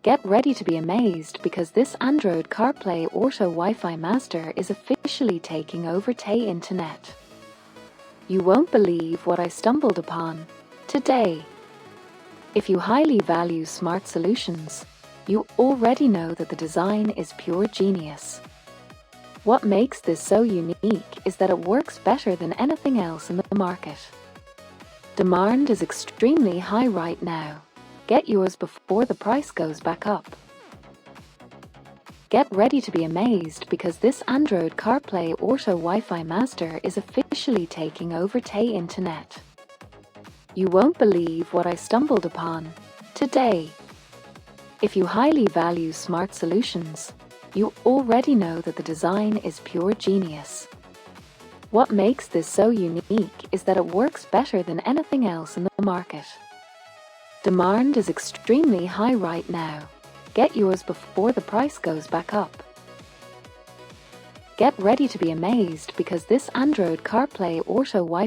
Get ready to be amazed because this Android CarPlay Auto Wi-Fi Mazda is officially taking over the internet. You won't believe what I stumbled upon today. If you highly value smart solutions, you already know that the design is pure genius. What makes this so unique is that it works better than anything else in the market. Demand is extremely high right now. Get yours before the price goes back up. Get ready to be amazed because this Android CarPlay Auto Wi-Fi Mazda is officially taking over the internet. You won't believe what I stumbled upon today. If you highly value smart solutions, you already know that the design is pure genius. What makes this so unique is that it works better than anything else in the market. Demand is extremely high right now. Get yours before the price goes back up. Get ready to be amazed because this Android CarPlay Auto Wi-Fi